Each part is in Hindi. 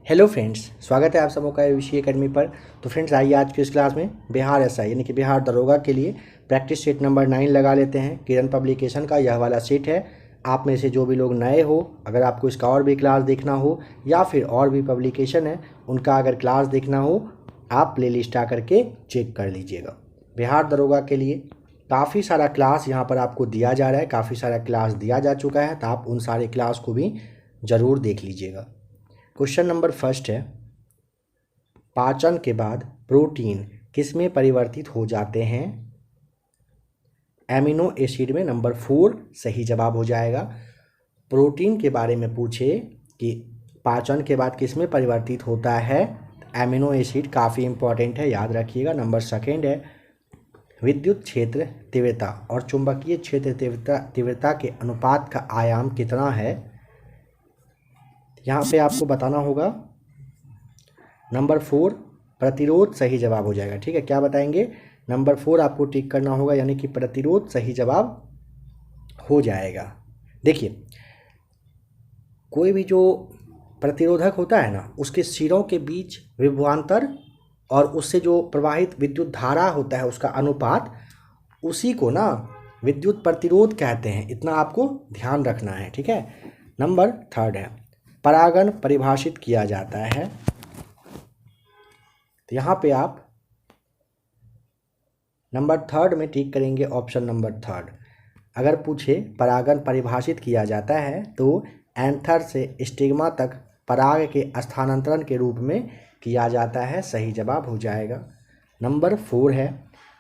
हेलो फ्रेंड्स, स्वागत है आप सबों का एबीसी एकेडमी पर। तो फ्रेंड्स, आइए आज की इस क्लास में बिहार एसआई यानी कि बिहार दरोगा के लिए प्रैक्टिस सेट नंबर 9 लगा लेते हैं। किरण पब्लिकेशन का यह वाला सेट है। आप में से जो भी लोग नए हो, अगर आपको इसका और भी क्लास देखना हो या फिर और भी पब्लिकेशन है उनका अगर क्लास देखना हो, आप प्ले लिस्ट आकर के चेक कर लीजिएगा। बिहार दरोगा के लिए काफ़ी सारा क्लास यहाँ पर आपको दिया जा रहा है, काफ़ी सारा क्लास दिया जा चुका है, तो आप उन सारे क्लास को भी ज़रूर देख लीजिएगा। क्वेश्चन नंबर फर्स्ट है, पाचन के बाद प्रोटीन किसमें परिवर्तित हो जाते हैं? एमिनो एसिड में। नंबर 4 सही जवाब हो जाएगा। प्रोटीन के बारे में पूछे कि पाचन के बाद किसमें परिवर्तित होता है, एमिनो एसिड काफ़ी इंपॉर्टेंट है, याद रखिएगा। नंबर सेकेंड है, विद्युत क्षेत्र तीव्रता और चुंबकीय क्षेत्र तीव्रता के अनुपात का आयाम कितना है? यहाँ पे आपको बताना होगा। नंबर 4 प्रतिरोध सही जवाब हो जाएगा। ठीक है, क्या बताएंगे? नंबर 4 आपको टिक करना होगा, यानी कि प्रतिरोध सही जवाब हो जाएगा। देखिए, कोई भी जो प्रतिरोधक होता है ना, उसके सिरों के बीच विभवांतर और उससे जो प्रवाहित विद्युत धारा होता है उसका अनुपात, उसी को ना विद्युत प्रतिरोध कहते हैं। इतना आपको ध्यान रखना है। ठीक है। नंबर 3 है, परागण परिभाषित किया जाता है। तो यहाँ पे आप नंबर 3 में टिक करेंगे, ऑप्शन नंबर 3। अगर पूछे परागण परिभाषित किया जाता है तो एंथर से स्टिग्मा तक पराग के स्थानांतरण के रूप में किया जाता है, सही जवाब हो जाएगा। नंबर 4 है,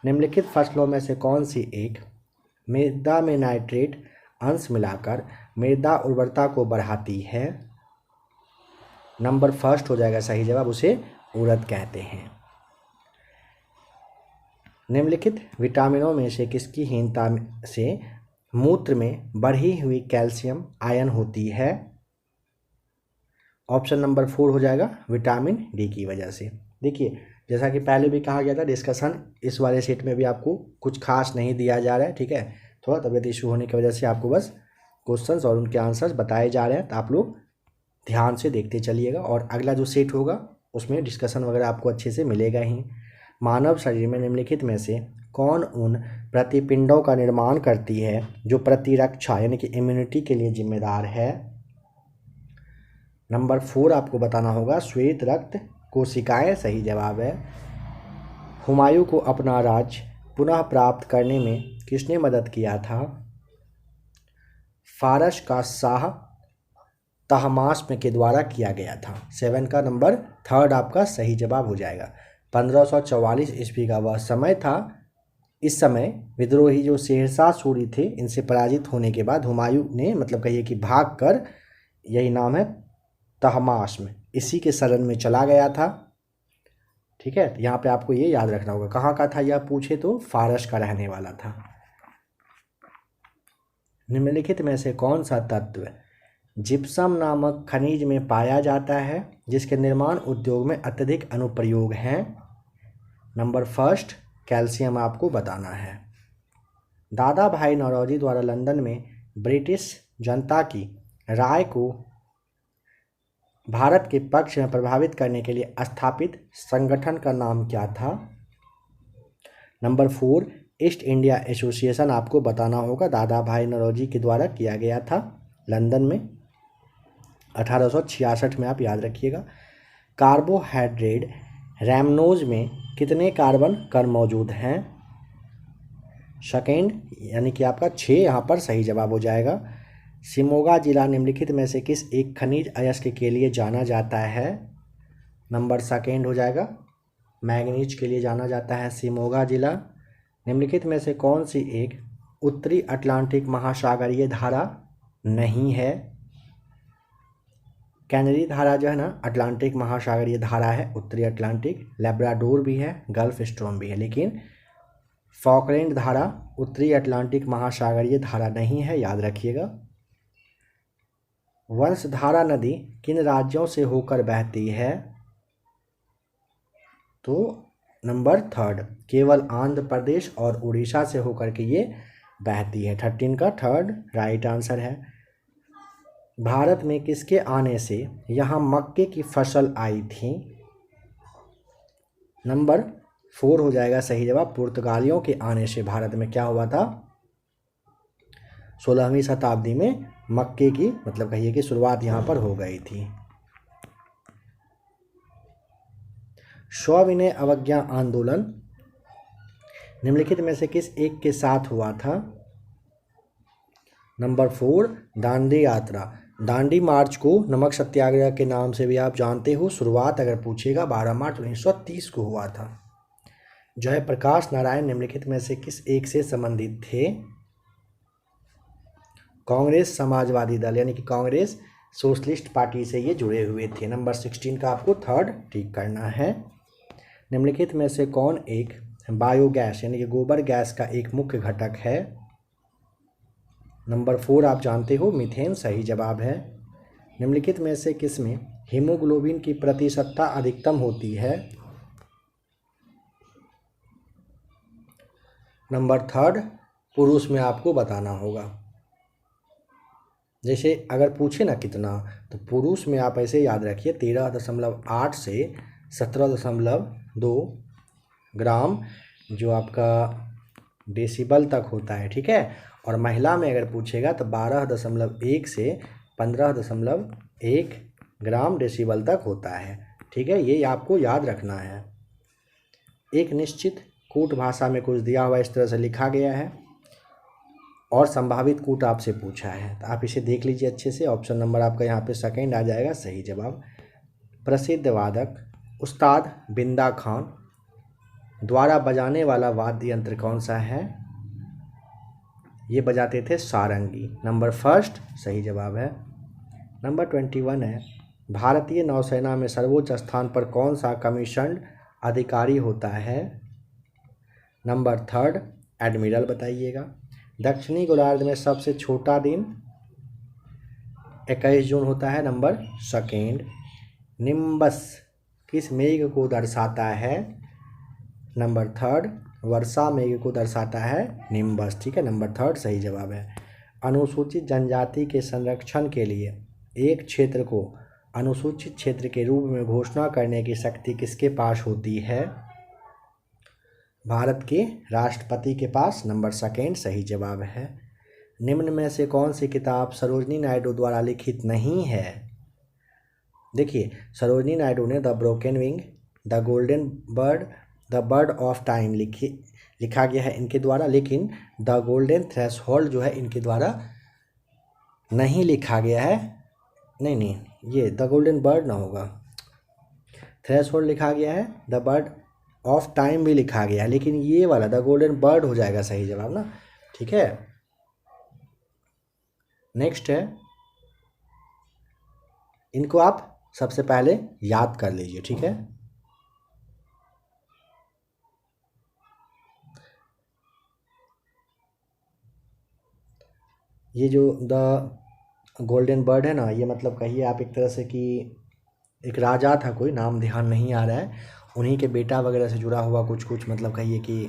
निम्नलिखित फसलों में से कौन सी एक मृदा में नाइट्रेट अंश मिलाकर मृदा उर्वरता को बढ़ाती है? नंबर 1 हो जाएगा सही जवाब, उसे उड़द कहते हैं। निम्नलिखित विटामिनों में से किसकी हीनता से मूत्र में बढ़ी हुई कैल्शियम आयन होती है? ऑप्शन नंबर 4 हो जाएगा, विटामिन डी की वजह से। देखिए, जैसा कि पहले भी कहा गया था, डिस्कशन इस वाले सेट में भी आपको कुछ खास नहीं दिया जा रहा है। ठीक है, थोड़ा तबीयत इशू होने की वजह से आपको बस क्वेश्चंस और उनके आंसर्स बताए जा रहे हैं, तो आप लोग ध्यान से देखते चलिएगा। और अगला जो सेट होगा उसमें डिस्कशन वगैरह आपको अच्छे से मिलेगा ही। मानव शरीर में निम्नलिखित में से कौन उन प्रतिपिंडों का निर्माण करती है जो प्रतिरक्षा यानी कि इम्यूनिटी के लिए जिम्मेदार है? नंबर 4 आपको बताना होगा, श्वेत रक्त कोशिकाएं सही जवाब है। हुमायूं को अपना राज्य पुनः प्राप्त करने में किसने मदद किया था? फारस का शाह तहमास्प के द्वारा किया गया था। 7 का नंबर 3 आपका सही जवाब हो जाएगा। 1544 ईस्वी का वह समय था। इस समय विद्रोही जो शेरशाह सूरी थे, इनसे पराजित होने के बाद हुमायूं ने, मतलब कहिए कि भाग कर, यही नाम है तहमास्प, इसी के शरण में चला गया था। ठीक है, तो यहाँ पे आपको ये याद रखना होगा। कहाँ का था यह पूछे तो फारस का रहने वाला था। निम्नलिखित में से कौन सा तत्व जिप्सम नामक खनिज में पाया जाता है जिसके निर्माण उद्योग में अत्यधिक अनुप्रयोग हैं? नंबर 1 कैल्शियम आपको बताना है। दादा भाई नौरोजी द्वारा लंदन में ब्रिटिश जनता की राय को भारत के पक्ष में प्रभावित करने के लिए स्थापित संगठन का नाम क्या था? नंबर 4 ईस्ट इंडिया एसोसिएशन आपको बताना होगा। दादा भाई नौरोजी के द्वारा किया गया था लंदन में 1866 में, आप याद रखिएगा। कार्बोहाइड्रेट रैमनोज में कितने कार्बन कण मौजूद हैं? सेकेंड, यानी कि आपका 6 यहाँ पर सही जवाब हो जाएगा। शिमोगा जिला निम्नलिखित में से किस एक खनिज अयस्क के लिए जाना जाता है? नंबर 2 हो जाएगा, मैग्नीज के लिए जाना जाता है शिमोगा जिला। निम्नलिखित में से कौन सी एक उत्तरी अटलांटिक महासागरीय धारा नहीं है? कैनरी धारा जो है ना, अटलांटिक महासागरीय धारा है, उत्तरी अटलांटिक। लेब्राडोर भी है, गल्फ स्ट्रीम भी है, लेकिन फॉकलैंड धारा उत्तरी अटलांटिक महासागरीय धारा नहीं है, याद रखिएगा। वंशधारा नदी किन राज्यों से होकर बहती है? तो नंबर 3 केवल आंध्र प्रदेश और उड़ीसा से होकर के ये बहती है। 13 का 3 राइट आंसर है। भारत में किसके आने से यहाँ मक्के की फसल आई थी? नंबर 4 हो जाएगा सही जवाब। पुर्तगालियों के आने से भारत में क्या हुआ था? 16वीं शताब्दी में मक्के की मतलब कहिए कि शुरुआत यहाँ पर हो गई थी। सविनय अवज्ञा आंदोलन निम्नलिखित में से किस एक के साथ हुआ था? नंबर 4 दांडी यात्रा। दांडी मार्च को नमक सत्याग्रह के नाम से भी आप जानते हो। शुरुआत अगर पूछेगा 12 मार्च 1930 को हुआ था। जयप्रकाश नारायण निम्नलिखित में से किस एक से संबंधित थे? कांग्रेस समाजवादी दल यानी कि कांग्रेस सोशलिस्ट पार्टी से ये जुड़े हुए थे। नंबर 16 का आपको थर्ड ठीक करना है। निम्नलिखित में से कौन एक बायोगैस यानी कि गोबर गैस का एक मुख्य घटक है? नंबर 4 आप जानते हो मीथेन सही जवाब है। निम्नलिखित में से किसमें हीमोग्लोबिन की प्रतिशतता अधिकतम होती है? नंबर 3 पुरुष में आपको बताना होगा। जैसे अगर पूछे ना कितना, तो पुरुष में आप ऐसे याद रखिए 13.8 से 17.2 ग्राम जो आपका डेसिबल तक होता है, ठीक है। और महिला में अगर पूछेगा तो 12.1 से 15.1 ग्राम डेसिबल तक होता है, ठीक है। ये आपको याद रखना है। एक निश्चित कूट भाषा में कुछ दिया हुआ इस तरह से लिखा गया है और संभावित कूट आपसे पूछा है, तो आप इसे देख लीजिए अच्छे से। ऑप्शन नंबर आपका यहाँ पे सेकंड आ जाएगा सही जवाब। प्रसिद्ध वादक उस्ताद बिंदा खान द्वारा बजाने वाला वाद्य यंत्र कौन सा है? ये बजाते थे सारंगी। नंबर 1 सही जवाब है। नंबर 21 है भारतीय नौसेना में सर्वोच्च स्थान पर कौन सा कमीशन्ड अधिकारी होता है? नंबर 3 एडमिरल बताइएगा। दक्षिणी गोलार्ध में सबसे छोटा दिन 21 जून होता है। नंबर 2 निम्बस किस मेघ को दर्शाता है? नंबर 3 वर्षा मेघ को दर्शाता है निम्बस, ठीक है। नंबर 3 सही जवाब है। अनुसूचित जनजाति के संरक्षण के लिए एक क्षेत्र को अनुसूचित क्षेत्र के रूप में घोषणा करने की शक्ति किसके पास होती है? भारत के राष्ट्रपति के पास। नंबर 2 सही जवाब है। निम्न में से कौन सी किताब सरोजिनी नायडू द्वारा लिखित नहीं है? देखिए सरोजिनी नायडू ने the broken wing, the golden bird, the bird of time लिखा गया है इनके द्वारा, लेकिन द गोल्डन थ्रेशोल्ड जो है इनके द्वारा नहीं लिखा गया है। नहीं, ये द गोल्डन बर्ड ना होगा, थ्रेशोल्ड लिखा गया है, द बर्ड ऑफ टाइम भी लिखा गया है, लेकिन ये वाला द गोल्डन बर्ड हो जाएगा सही जवाब ना, ठीक है। नेक्स्ट है, इनको आप सबसे पहले याद कर लीजिए, ठीक है। ये जो द गोल्डन बर्ड है ना, ये मतलब कहिए आप एक तरह से कि एक राजा था, कोई नाम ध्यान नहीं आ रहा है, उन्हीं के बेटा वगैरह से जुड़ा हुआ कुछ मतलब कहिए कि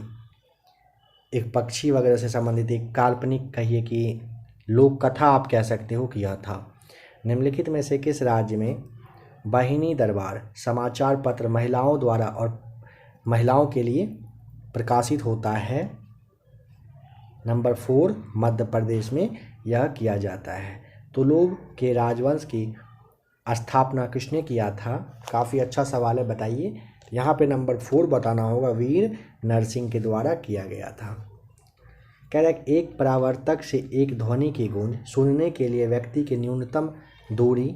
एक पक्षी वगैरह से संबंधित एक काल्पनिक कहिए कि लोक कथा आप कह सकते हो कि यह था। निम्नलिखित में से किस राज्य में वाहिनी दरबार समाचार पत्र महिलाओं द्वारा और महिलाओं के लिए प्रकाशित होता है? नंबर 4 मध्य प्रदेश में यह किया जाता है। तुलुव के राजवंश की स्थापना किसने किया था? काफ़ी अच्छा सवाल है, बताइए। यहाँ पे नंबर 4 बताना होगा, वीर नरसिंह के द्वारा किया गया था। कह रहा है एक परावर्तक से एक ध्वनि की गूंज सुनने के लिए व्यक्ति की न्यूनतम दूरी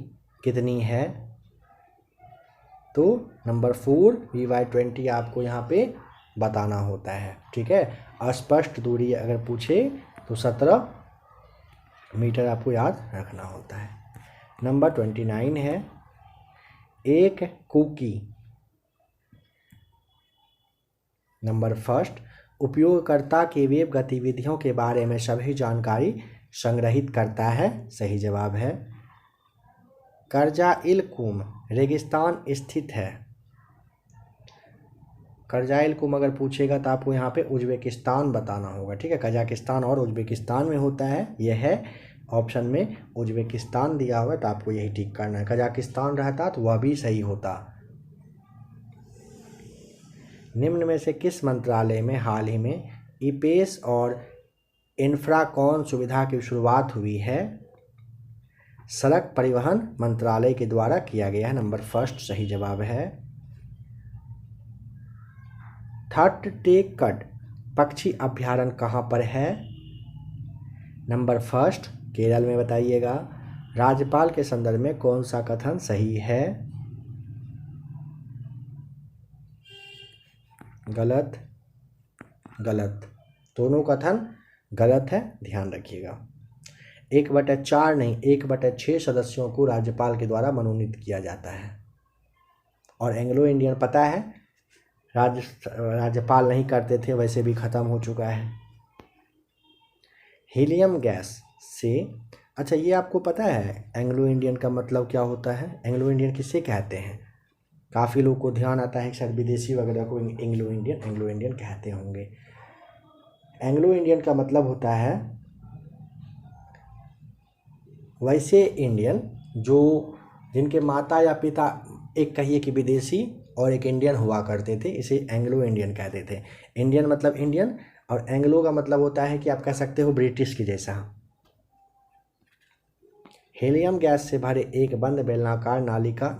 कितनी है? तो नंबर 4 VY20 आपको यहाँ पे बताना होता है, ठीक है। अस्पष्ट दूरी अगर पूछे तो 17 मीटर आपको याद रखना होता है। नंबर 29 है एक कुकी। नंबर 1 उपयोगकर्ता की वेब गतिविधियों के बारे में सभी जानकारी संग्रहित करता है, सही जवाब है। करजाइल कुम रेगिस्तान स्थित है। करजाइल कुम अगर पूछेगा तो आपको यहाँ पे उज्बेकिस्तान बताना होगा, ठीक है। कजाकिस्तान और उज्बेकिस्तान में होता है, यह है ऑप्शन में उज्बेकिस्तान दिया हुआ है तो आपको यही टिक करना है। कजाकिस्तान रहता तो वह भी सही होता। निम्न में से किस मंत्रालय में हाल ही में ईपेस और इंफ्राकॉन सुविधा की शुरुआत हुई है? सड़क परिवहन मंत्रालय के द्वारा किया गया है। नंबर फर्स्ट सही जवाब है। थट्टेकड पक्षी अभ्यारण्य कहाँ पर है? नंबर फर्स्ट केरल में बताइएगा। राज्यपाल के संदर्भ में कौन सा कथन सही है? गलत, गलत, दोनों कथन गलत है, ध्यान रखिएगा। 1/4 नहीं 1/6 सदस्यों को राज्यपाल के द्वारा मनोनीत किया जाता है। और एंग्लो इंडियन पता है राज्यपाल नहीं करते थे, वैसे भी खत्म हो चुका है। हीलियम गैस से, अच्छा ये आपको पता है एंग्लो इंडियन का मतलब क्या होता है? एंग्लो इंडियन किसे कहते हैं? काफ़ी लोग को ध्यान आता है कि शायद विदेशी वगैरह को एंग्लो इंडियन कहते होंगे। एंग्लो इंडियन का मतलब होता है वैसे इंडियन जो जिनके माता या पिता एक कहिए कि विदेशी और एक इंडियन हुआ करते थे, इसे एंग्लो इंडियन कहते थे। इंडियन मतलब इंडियन और एंग्लो का मतलब होता है कि आप कह सकते हो ब्रिटिश के जैसा। हीलियम गैस से भरे एक बंद बेलनाकार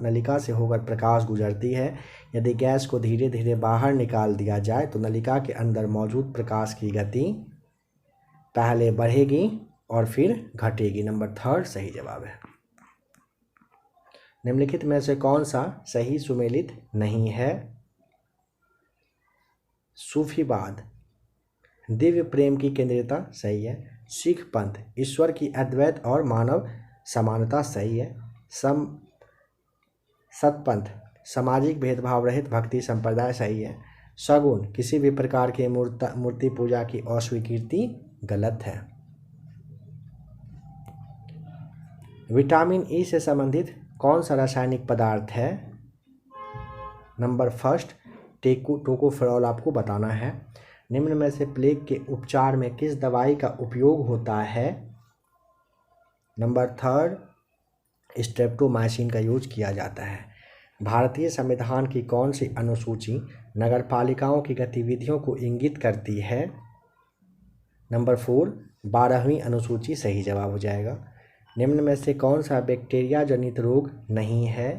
नलिका से होकर प्रकाश गुजरती है। यदि गैस को धीरे धीरे बाहर निकाल दिया जाए तो नलिका के अंदर मौजूद प्रकाश की गति पहले बढ़ेगी और फिर घटेगी। नंबर थर्ड सही जवाब है। निम्नलिखित में से कौन सा सही सुमेलित नहीं है? सूफीवाद दिव्य प्रेम की केंद्रियता सही है। सिख पंथ ईश्वर की अद्वैत और मानव समानता सही है। सतपंथ सामाजिक भेदभाव रहित भक्ति संप्रदाय सही है। सगुन किसी भी प्रकार की मूर्ति पूजा की अस्वीकृति गलत है। विटामिन ई से संबंधित कौन सा रासायनिक पदार्थ है? नंबर फर्स्ट टोकोफेरॉल आपको बताना है। निम्न में से प्लेग के उपचार में किस दवाई का उपयोग होता है? नंबर थर्ड स्ट्रेप्टोमाइसिन का यूज किया जाता है। भारतीय संविधान की कौन सी अनुसूची नगरपालिकाओं की गतिविधियों को इंगित करती है? नंबर 4 12वीं अनुसूची सही जवाब हो जाएगा। निम्न में से कौन सा बैक्टीरिया जनित रोग नहीं है?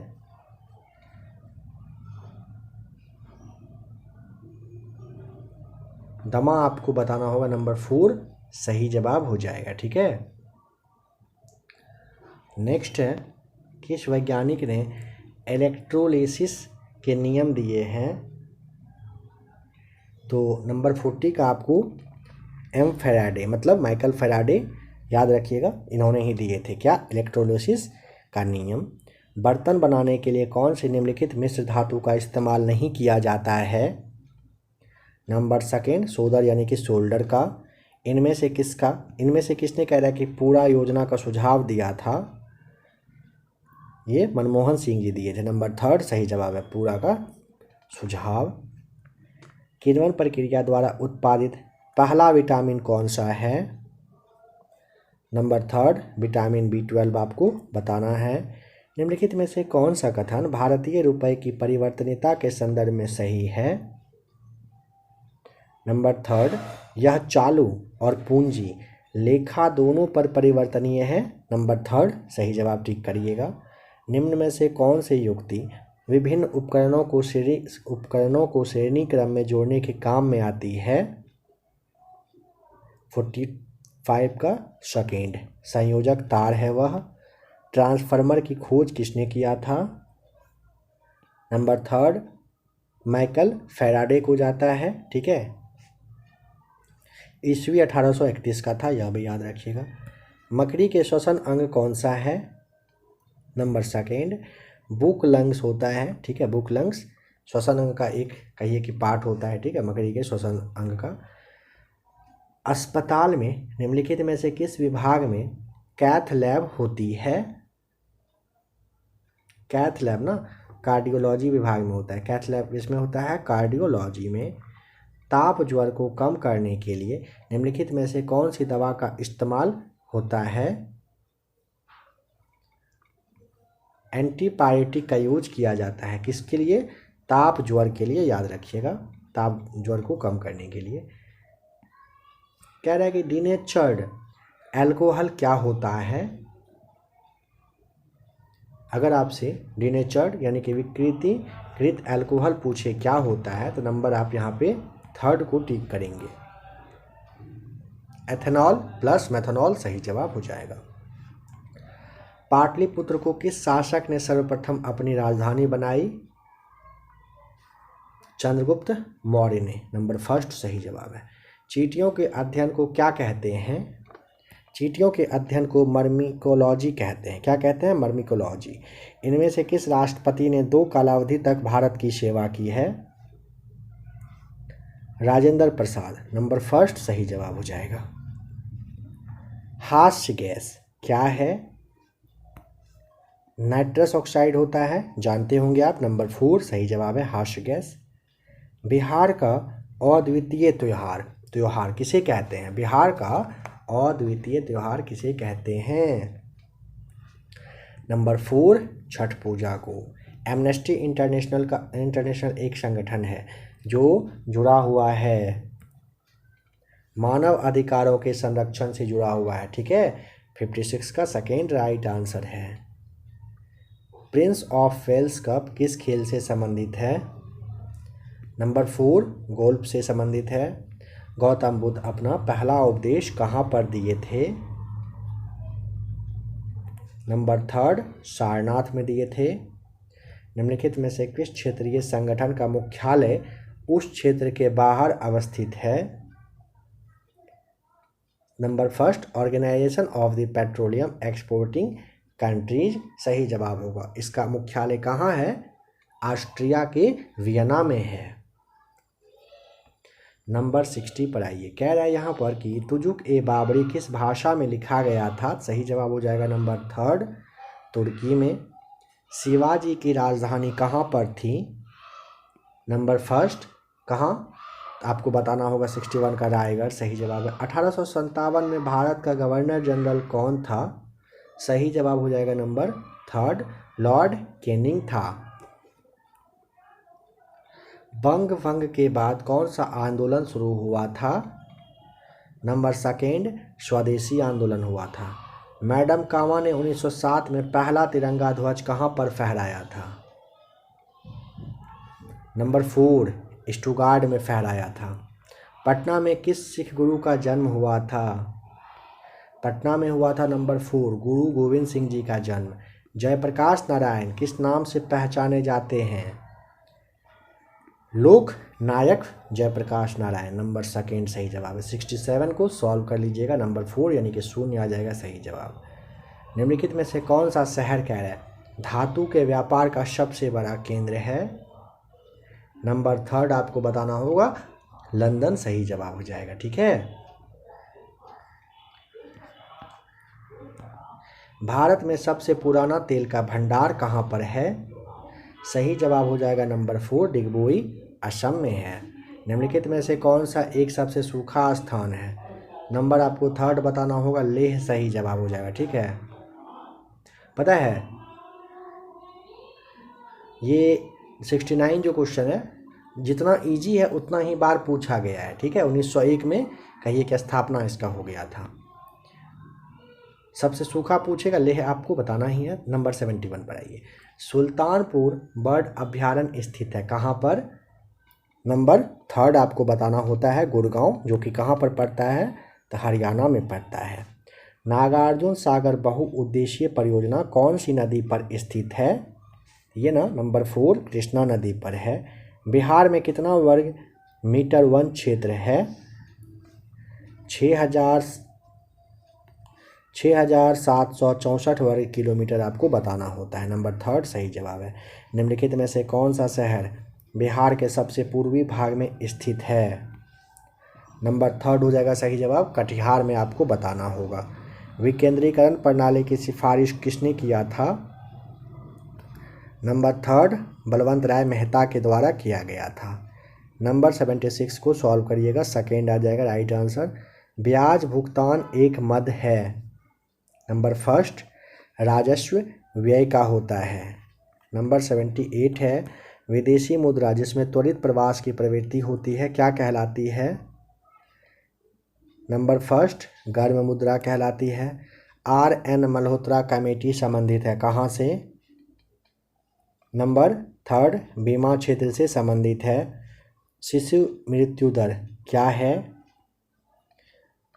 दमा आपको बताना होगा। नंबर 4 सही जवाब हो जाएगा। ठीक है, नेक्स्ट है किस वैज्ञानिक ने इलेक्ट्रोलिसिस के नियम दिए हैं? तो नंबर 40 का आपको एम फैराडे मतलब माइकल फैराडे याद रखिएगा, इन्होंने ही दिए थे। क्या? इलेक्ट्रोलिसिस का नियम। बर्तन बनाने के लिए कौन सी निम्नलिखित मिश्र धातु का इस्तेमाल नहीं किया जाता है? नंबर सेकेंड सोल्डर यानी कि सोल्डर का। इनमें से किसने कह रहा है कि पूरा योजना का सुझाव दिया था? ये मनमोहन सिंह जी दिए थे। नंबर थर्ड सही जवाब है, पूरा का सुझाव। किण्वन प्रक्रिया द्वारा उत्पादित पहला विटामिन कौन सा है? नंबर थर्ड विटामिन B12 आपको बताना है। निम्नलिखित में से कौन सा कथन भारतीय रुपए की परिवर्तनीयता के संदर्भ में सही है? नंबर थर्ड यह चालू और पूंजी लेखा दोनों पर परिवर्तनीय है। नंबर थर्ड सही जवाब टिक करिएगा। निम्न में से कौन सी युक्ति विभिन्न उपकरणों को श्रेणी क्रम में जोड़ने के काम में आती है? 45 का सेकेंड संयोजक तार है वह। ट्रांसफार्मर की खोज किसने किया था? नंबर थर्ड माइकल फैराडे को जाता है। ठीक है, ईस्वी 1831 का था, यह भी याद रखिएगा। मकड़ी के श्वसन अंग कौन सा है? नंबर सेकेंड बुक लंग्स होता है। ठीक है, बुक लंग्स श्वसन अंग का एक कहिए कि पार्ट होता है। ठीक है, मकड़ी के श्वसन अंग का। अस्पताल में निम्नलिखित में से किस विभाग में कैथ लैब होती है? कैथ लैब ना कार्डियोलॉजी विभाग में होता है। कैथ लैब इसमें होता है कार्डियोलॉजी में। ताप ज्वर को कम करने के लिए निम्नलिखित में से कौन सी दवा का इस्तेमाल होता है? एंटीपायरेटिक का यूज किया जाता है किसके लिए? ताप ज्वर के लिए, याद रखिएगा, ताप ज्वर को कम करने के लिए। कह रहा है कि डीनेचर्ड अल्कोहल क्या होता है? अगर आपसे डीनेचर्ड यानी कि विकृतीकृत अल्कोहल पूछे क्या होता है तो नंबर आप यहाँ पे 3rd को टिक करेंगे। एथेनॉल प्लस मेथनॉल सही जवाब हो जाएगा। पाटलिपुत्र को किस शासक ने सर्वप्रथम अपनी राजधानी बनाई? चंद्रगुप्त मौर्य ने, नंबर 1 सही जवाब है। चींटियों के अध्ययन को क्या कहते हैं? चींटियों के अध्ययन को मर्मिकोलॉजी कहते हैं। क्या कहते हैं? मर्मिकोलॉजी। इनमें से किस राष्ट्रपति ने 2 कालावधि तक भारत की सेवा की है? राजेंद्र प्रसाद, नंबर 1 सही जवाब हो जाएगा। हास्य गैस क्या है? नाइट्रस ऑक्साइड होता है, जानते होंगे आप, नंबर 4 सही जवाब है हास्य गैस। बिहार का अद्वितीय त्योहार किसे कहते हैं? बिहार का अद्वितीय त्योहार किसे कहते हैं? नंबर 4 छठ पूजा को। एमनेस्टी इंटरनेशनल एक संगठन है जो जुड़ा हुआ है मानव अधिकारों के संरक्षण से जुड़ा हुआ है, ठीक है। 56 का सेकेंड राइट आंसर है। प्रिंस ऑफ वेल्स कप किस खेल से संबंधित है? नंबर 4 गोल्फ से संबंधित है। गौतम बुद्ध अपना पहला उपदेश कहाँ पर दिए थे? नंबर 3 सारनाथ में दिए थे। निम्नलिखित में से किस क्षेत्रीय संगठन का मुख्यालय उस क्षेत्र के बाहर अवस्थित है? Number 1 organisation of the petroleum exporting countries सही जवाब होगा। इसका मुख्यालय कहाँ है? ऑस्ट्रिया के वियना में है। नंबर 60 पर आइए। कह रहा है यहाँ पर कि तुजुक ए बाबरी किस भाषा में लिखा गया था? सही जवाब हो जाएगा नंबर 3 तुर्की में। शिवाजी की राजधानी कहाँ पर थी? नंबर 1 कहाँ? आपको बताना होगा 61 का रायगढ़ सही जवाब है। 1857 में भारत का गवर्नर जनरल कौन था? सही जवाब हो जाएगा नंबर 3 लॉर्ड कैनिंग था। बंग भंग के बाद कौन सा आंदोलन शुरू हुआ था? नंबर 2 स्वदेशी आंदोलन हुआ था। मैडम कामा ने 1907 में पहला तिरंगा ध्वज कहाँ पर फहराया था? नंबर 4 स्टुगार्ड में फहराया था। पटना में किस सिख गुरु का जन्म हुआ था? पटना में हुआ था नंबर 4 गुरु गोविंद सिंह जी का जन्म। जयप्रकाश नारायण किस नाम से पहचाने जाते हैं? लोक नायक जयप्रकाश नारायण, नंबर 2 सही जवाब है। 67 को सॉल्व कर लीजिएगा। नंबर 4 यानी कि 0 आ जाएगा सही जवाब। निम्नलिखित में से कौन सा शहर कह रहा है धातु के व्यापार का सबसे बड़ा केंद्र है? नंबर 3 आपको बताना होगा लंदन सही जवाब हो जाएगा, ठीक है। भारत में सबसे पुराना तेल का भंडार कहाँ पर है? सही जवाब हो जाएगा नंबर 4 डिगबोई असम में है। निम्नलिखित में से कौन सा एक सबसे सूखा स्थान है? नंबर आपको 3 बताना होगा लेह सही जवाब हो जाएगा, ठीक है। पता है ये 69 जो क्वेश्चन है जितना इजी है उतना ही बार पूछा गया है, ठीक है। 1901 में कहिए कि स्थापना इसका हो गया था। सबसे सूखा पूछेगा लेह, आपको बताना ही है। नंबर 71 पर आइए। सुल्तानपुर बर्ड अभ्यारण्य स्थित है कहाँ पर? नंबर 3 आपको बताना होता है गुड़गांव, जो कि कहाँ पर पड़ता है? तो हरियाणा में पड़ता है। नागार्जुन सागर बहुउद्देशीय परियोजना कौन सी नदी पर स्थित है? ये ना नंबर 4 कृष्णा नदी पर है। बिहार में कितना वर्ग मीटर वन क्षेत्र है? 6,764 वर्ग किलोमीटर आपको बताना होता है। नंबर 3 सही जवाब है। निम्नलिखित में से कौन सा शहर बिहार के सबसे पूर्वी भाग में स्थित है? नंबर 3 हो जाएगा सही जवाब। कटिहार में आपको बताना होगा। विकेंद्रीकरण प्रणाली की सिफारिश किसने किया था? नंबर 3 बलवंत राय मेहता के द्वारा किया गया था। नंबर 76 को सॉल्व करिएगा, 2 आ जाएगा राइट आंसर। ब्याज भुगतान एक मद है। नंबर 1 राजस्व व्यय का होता है। नंबर 78 है, विदेशी मुद्रा जिसमें त्वरित प्रवास की प्रवृत्ति होती है क्या कहलाती है? नंबर फर्स्ट गर्म मुद्रा कहलाती है। RN मल्होत्रा कमेटी संबंधित है कहाँ से? नंबर थर्ड बीमा क्षेत्र से संबंधित है। शिशु मृत्यु दर क्या है?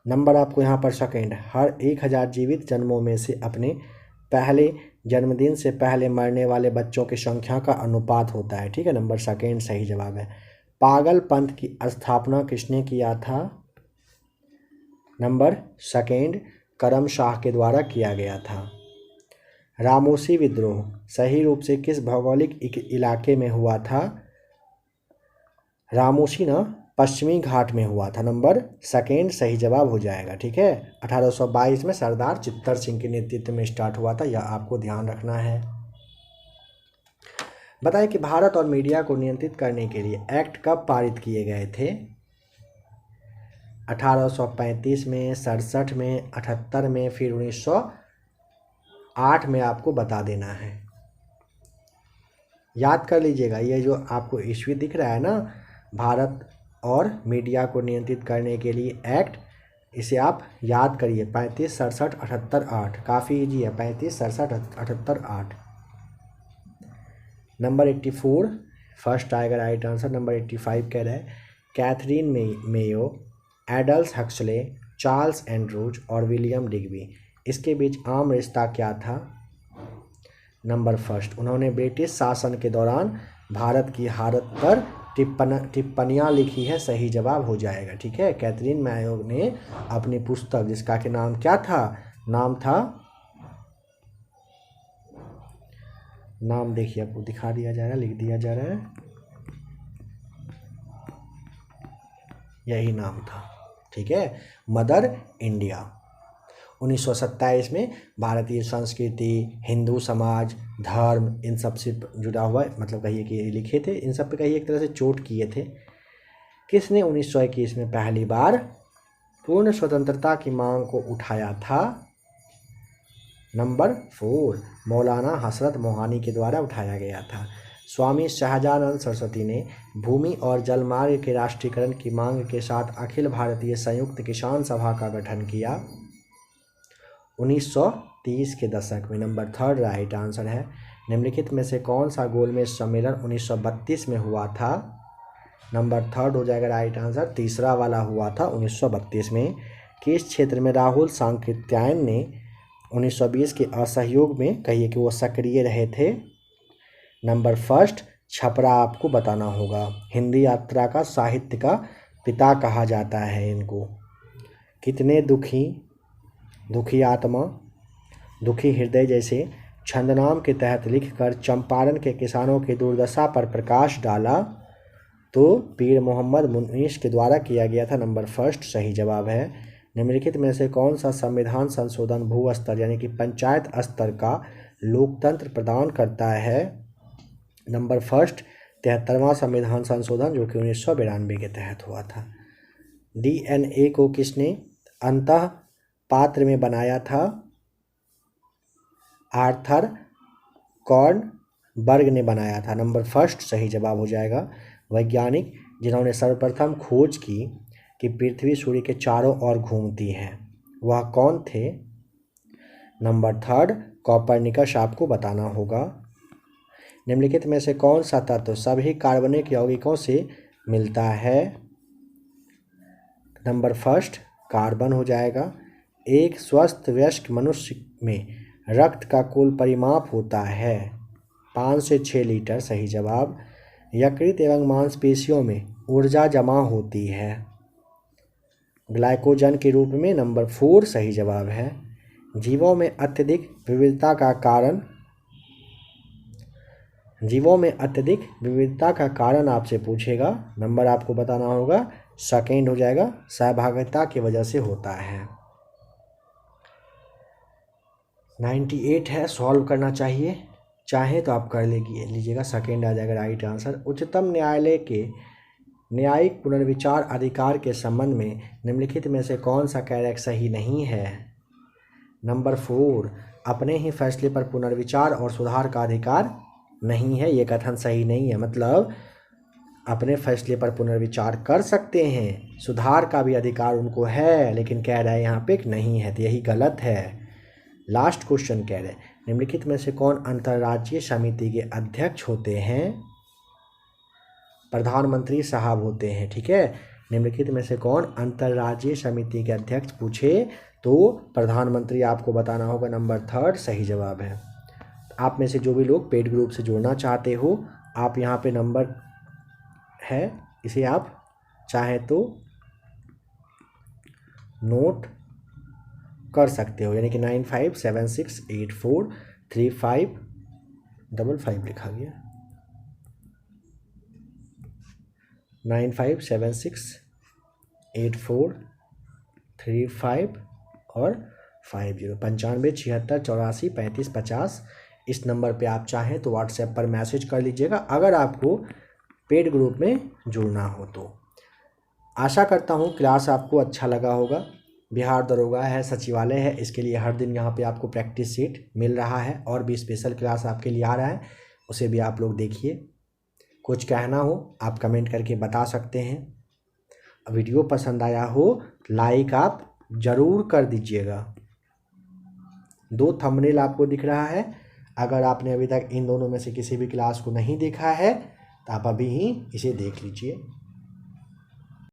नंबर आपको यहाँ पर सेकेंड, हर 1000 जीवित जन्मों में से अपने पहले जन्मदिन से पहले मरने वाले बच्चों की संख्या का अनुपात होता है। ठीक है, नंबर सेकेंड सही जवाब है। पागल पंथ की स्थापना किसने किया था? नंबर सेकेंड करम शाह के द्वारा किया गया था। रामोसी विद्रोह सही रूप से किस भौगोलिक इलाके में हुआ था? रामोसी ना पश्चिमी घाट में हुआ था। नंबर सेकेंड सही जवाब हो जाएगा। ठीक है, 1822 में सरदार चित्तर सिंह के नेतृत्व में स्टार्ट हुआ था, यह आपको ध्यान रखना है। बताएं कि भारत और मीडिया को नियंत्रित करने के लिए एक्ट कब पारित किए गए थे? 1835 में, 67 में, 78 में, फिर 1908 में आपको बता देना है। याद कर लीजिएगा, ये जो आपको ईस्वी दिख रहा है ना, भारत और मीडिया को नियंत्रित करने के लिए एक्ट, इसे आप याद करिए। 35, 67, 78, 8 काफ़ी ईजी है। 35, 67, 78, 8। नंबर 84 फर्स्ट आएगा राइट आंसर। नंबर 85 कह रहा है Catherine Mayo, idols Huxley, Charles Andrews और विलियम डिग्बी, इसके बीच आम रिश्ता क्या था? नंबर फर्स्ट, उन्होंने ब्रिटिश शासन के दौरान भारत की हालत पर टिप्पणियाँ लिखी है, सही जवाब हो जाएगा। ठीक है, कैथरीन मेयो ने अपनी पुस्तक जिसका कि नाम क्या था? नाम देखिए आपको दिखा दिया जा रहा है, लिख दिया जा रहा है, यही नाम था। ठीक है, मदर इंडिया। 1927 में भारतीय संस्कृति, हिंदू समाज, धर्म, इन सब से जुड़ा हुआ, मतलब कहिए कि लिखे थे, इन सब पे कहिए एक तरह से चोट किए थे। किसने 1921 में पहली बार पूर्ण स्वतंत्रता की मांग को उठाया था? नंबर 4 मौलाना हसरत मोहानी के द्वारा उठाया गया था। स्वामी सहजानंद सरस्वती ने भूमि और जलमार्ग के राष्ट्रीयकरण की मांग के साथ अखिल भारतीय संयुक्त किसान सभा का गठन किया 1930 के दशक में। नंबर थर्ड राइट आंसर है। निम्नलिखित में से कौन सा गोलमेज सम्मेलन 1932 में हुआ था? नंबर थर्ड हो जाएगा राइट आंसर, तीसरा वाला हुआ था 1932 में। किस क्षेत्र में राहुल सांकृत्यायन ने 1920 के असहयोग में कहिए कि वो सक्रिय रहे थे? नंबर फर्स्ट छपरा आपको बताना होगा। हिंदी यात्रा का साहित्य का पिता कहा जाता है इनको। कितने दुखी आत्मा, दुखी हृदय जैसे छंदनाम के तहत लिखकर चंपारण के किसानों की दुर्दशा पर प्रकाश डाला तो पीर मोहम्मद मुनीस के द्वारा किया गया था। नंबर फर्स्ट सही जवाब है। निम्नलिखित में से कौन सा संविधान संशोधन भू स्तर यानी कि पंचायत स्तर का लोकतंत्र प्रदान करता है? नंबर फर्स्ट 73वां संविधान संशोधन जो कि 1992 के तहत हुआ था। DNA को किसने अंतः पात्र में बनाया था? आर्थर कॉर्नबर्ग ने बनाया था। नंबर फर्स्ट सही जवाब हो जाएगा। वैज्ञानिक जिन्होंने सर्वप्रथम खोज की कि पृथ्वी सूर्य के चारों ओर घूमती है वह कौन थे? नंबर थर्ड कॉपरनिकस आपको बताना होगा। निम्नलिखित में से कौन सा तत्व सभी कार्बनिक यौगिकों से मिलता है? नंबर फर्स्ट कार्बन हो जाएगा। एक स्वस्थ वयस्क मनुष्य में रक्त का कुल परिमाप होता है 5 से 6 लीटर, सही जवाब। यकृत एवं मांसपेशियों में ऊर्जा जमा होती है ग्लाइकोजन के रूप में। नंबर 4 सही जवाब है। जीवों में अत्यधिक विविधता का कारण आपसे पूछेगा, नंबर आपको बताना होगा। सेकेंड हो जाएगा, सहभागिता की वजह से होता है। 98 है, सॉल्व करना चाहे तो आप कर लीजिएगा। सेकेंड आ जाएगा राइट आंसर। उच्चतम न्यायालय के न्यायिक पुनर्विचार अधिकार के संबंध में निम्नलिखित में से कौन सा कारक सही नहीं है? नंबर 4 अपने ही फैसले पर पुनर्विचार और सुधार का अधिकार नहीं है, ये कथन सही नहीं है। मतलब अपने फैसले पर पुनर्विचार कर सकते हैं, सुधार का भी अधिकार उनको है, लेकिन कह रहा है यहाँ पे कि नहीं है, तो यही गलत है। लास्ट क्वेश्चन कह रहे हैं निम्नलिखित में से कौन अंतर्राज्यीय समिति के अध्यक्ष होते हैं? प्रधानमंत्री साहब होते हैं। ठीक है, निम्नलिखित में से कौन अंतर्राज्यीय समिति के अध्यक्ष पूछे तो प्रधानमंत्री आपको बताना होगा। नंबर 3 सही जवाब है। आप में से जो भी लोग पेड ग्रुप से जुड़ना चाहते हो, आप यहाँ पे नंबर है, इसे आप चाहें तो नोट कर सकते हो, यानी कि 9576843555 लिखा गया। 95768435 और 50 9576843550। इस नंबर पे आप चाहें तो व्हाट्सएप पर मैसेज कर लीजिएगा अगर आपको पेड ग्रुप में जुड़ना हो तो। आशा करता हूँ क्लास आपको अच्छा लगा होगा। बिहार दरोगा है, सचिवालय है, इसके लिए हर दिन यहाँ पे आपको प्रैक्टिस सीट मिल रहा है और भी स्पेशल क्लास आपके लिए आ रहा है, उसे भी आप लोग देखिए। कुछ कहना हो आप कमेंट करके बता सकते हैं। वीडियो पसंद आया हो लाइक आप ज़रूर कर दीजिएगा। 2 थंबनेल आपको दिख रहा है, अगर आपने अभी तक इन दोनों में से किसी भी क्लास को नहीं देखा है तो आप अभी ही इसे देख लीजिए।